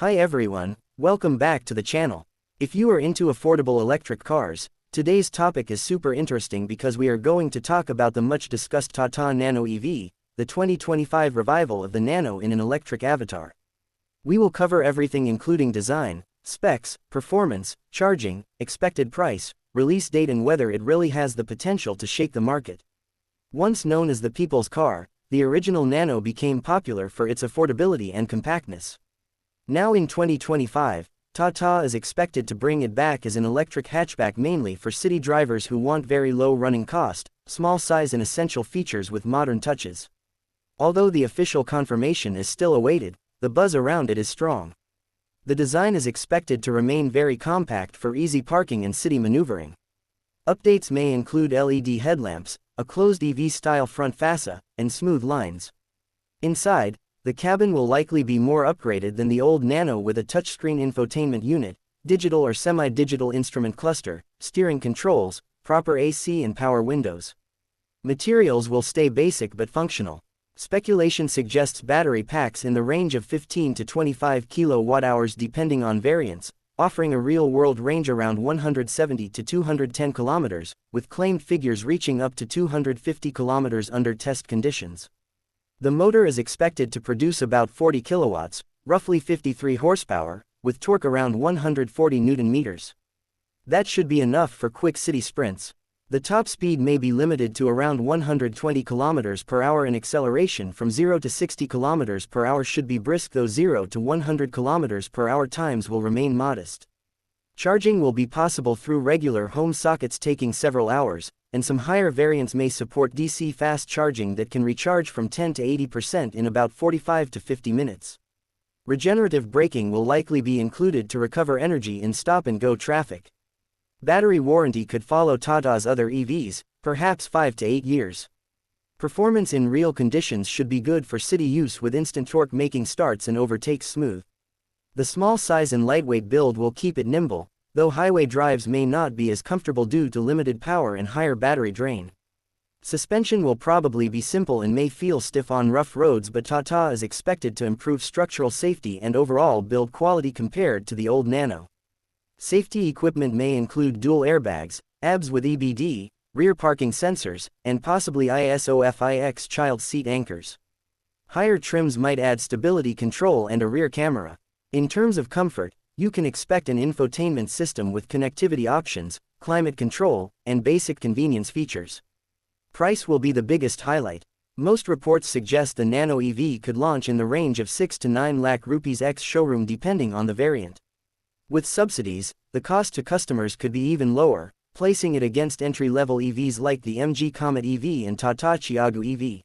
Hi everyone, welcome back to the channel. If you are into affordable electric cars, today's topic is super interesting because we are going to talk about the much discussed Tata Nano EV, the 2025 revival of the Nano in an electric avatar. We will cover everything including design, specs, performance, charging, expected price, release date and whether it really has the potential to shake the market. Once known as the people's car, the original Nano became popular for its affordability and compactness. Now in 2025, Tata is expected to bring it back as an electric hatchback mainly for city drivers who want very low running cost, small size and essential features with modern touches. Although the official confirmation is still awaited, the buzz around it is strong. The design is expected to remain very compact for easy parking and city maneuvering. Updates may include LED headlamps, a closed EV-style front fascia, and smooth lines. Inside, the cabin will likely be more upgraded than the old Nano with a touchscreen infotainment unit, digital or semi-digital instrument cluster, steering controls, proper AC and power windows. Materials will stay basic but functional. Speculation suggests battery packs in the range of 15 to 25 kWh depending on variants, offering a real-world range around 170 to 210 km, with claimed figures reaching up to 250 km under test conditions. The motor is expected to produce about 40 kilowatts, roughly 53 horsepower, with torque around 140 Nm. That should be enough for quick city sprints. The top speed may be limited to around 120 km per hour and acceleration from 0 to 60 km per hour should be brisk, though 0 to 100 km per hour times will remain modest. Charging will be possible through regular home sockets taking several hours, and some higher variants may support DC fast charging that can recharge from 10 to 80% in about 45 to 50 minutes. Regenerative braking will likely be included to recover energy in stop-and-go traffic. Battery warranty could follow Tata's other EVs, perhaps 5 to 8 years. Performance in real conditions should be good for city use with instant torque making starts and overtakes smooth. The small size and lightweight build will keep it nimble, though highway drives may not be as comfortable due to limited power and higher battery drain. Suspension will probably be simple and may feel stiff on rough roads, but Tata is expected to improve structural safety and overall build quality compared to the old Nano. Safety equipment may include dual airbags, ABS with EBD, rear parking sensors, and possibly ISOFIX child seat anchors. Higher trims might add stability control and a rear camera. In terms of comfort, you can expect an infotainment system with connectivity options, climate control, and basic convenience features. Price will be the biggest highlight. Most reports suggest the Nano EV could launch in the range of 6 to 9 lakh rupees ex-showroom depending on the variant. With subsidies, the cost to customers could be even lower, placing it against entry-level EVs like the MG Comet EV and Tata Tiago EV.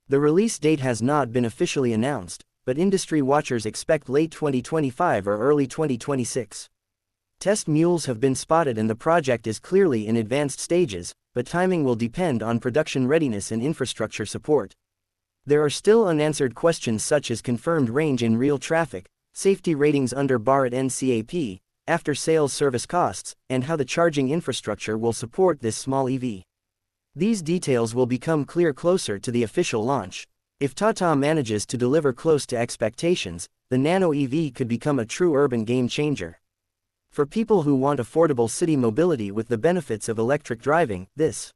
The release date has not been officially announced, but industry watchers expect late 2025 or early 2026. Test mules have been spotted and the project is clearly in advanced stages, but timing will depend on production readiness and infrastructure support. There are still unanswered questions such as confirmed range in real traffic, safety ratings under BAR at NCAP, after-sales service costs, and how the charging infrastructure will support this small EV. These details will become clear closer to the official launch. If Tata manages to deliver close to expectations, the Nano EV could become a true urban game-changer. For people who want affordable city mobility with the benefits of electric driving, this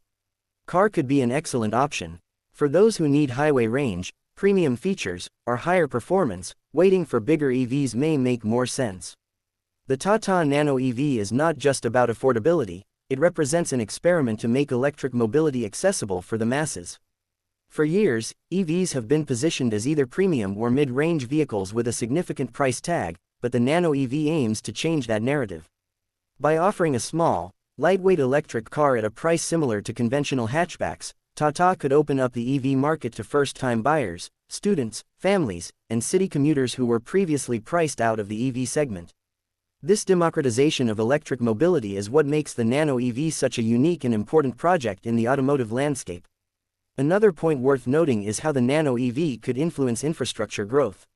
car could be an excellent option. For those who need highway range, premium features, or higher performance, waiting for bigger EVs may make more sense. The Tata Nano EV is not just about affordability, it represents an experiment to make electric mobility accessible for the masses. For years, EVs have been positioned as either premium or mid-range vehicles with a significant price tag, but the Nano EV aims to change that narrative. By offering a small, lightweight electric car at a price similar to conventional hatchbacks, Tata could open up the EV market to first-time buyers, students, families, and city commuters who were previously priced out of the EV segment. This democratization of electric mobility is what makes the Nano EV such a unique and important project in the automotive landscape. Another point worth noting is how the Nano EV could influence infrastructure growth.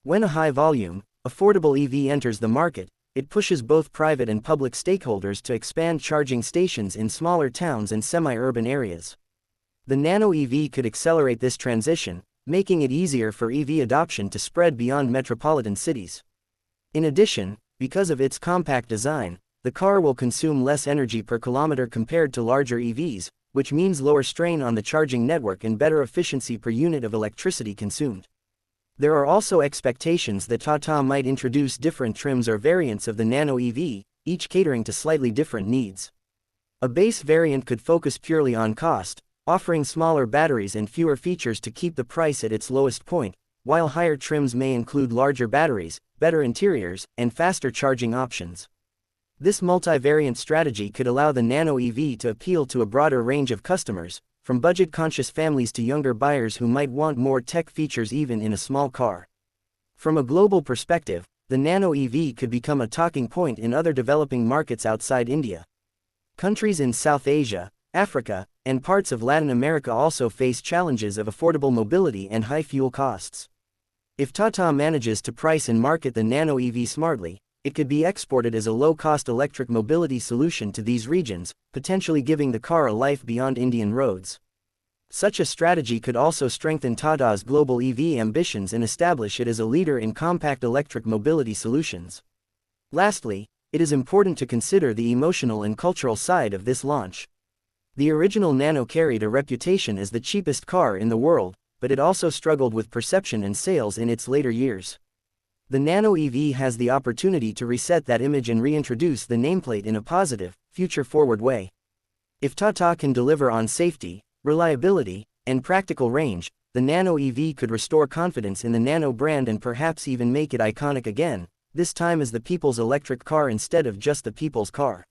When a high-volume, affordable EV enters the market, it pushes both private and public stakeholders to expand charging stations in smaller towns and semi-urban areas. The Nano EV could accelerate this transition, making it easier for EV adoption to spread beyond metropolitan cities. In addition, because of its compact design, the car will consume less energy per kilometer compared to larger EVs, which means lower strain on the charging network and better efficiency per unit of electricity consumed. There are also expectations that Tata might introduce different trims or variants of the Nano EV, each catering to slightly different needs. A base variant could focus purely on cost, offering smaller batteries and fewer features to keep the price at its lowest point, while higher trims may include larger batteries, better interiors, and faster charging options. This multi-variant strategy could allow the Nano EV to appeal to a broader range of customers, from budget-conscious families to younger buyers who might want more tech features even in a small car. From a global perspective, the Nano EV could become a talking point in other developing markets outside India. Countries in South Asia, Africa, and parts of Latin America also face challenges of affordable mobility and high fuel costs. If Tata manages to price and market the Nano EV smartly, it could be exported as a low-cost electric mobility solution to these regions, potentially giving the car a life beyond Indian roads. Such a strategy could also strengthen Tata's global EV ambitions and establish it as a leader in compact electric mobility solutions. Lastly, it is important to consider the emotional and cultural side of this launch. The original Nano carried a reputation as the cheapest car in the world, but it also struggled with perception and sales in its later years. The Nano EV has the opportunity to reset that image and reintroduce the nameplate in a positive, future-forward way. If Tata can deliver on safety, reliability, and practical range, the Nano EV could restore confidence in the Nano brand and perhaps even make it iconic again, this time as the people's electric car instead of just the people's car.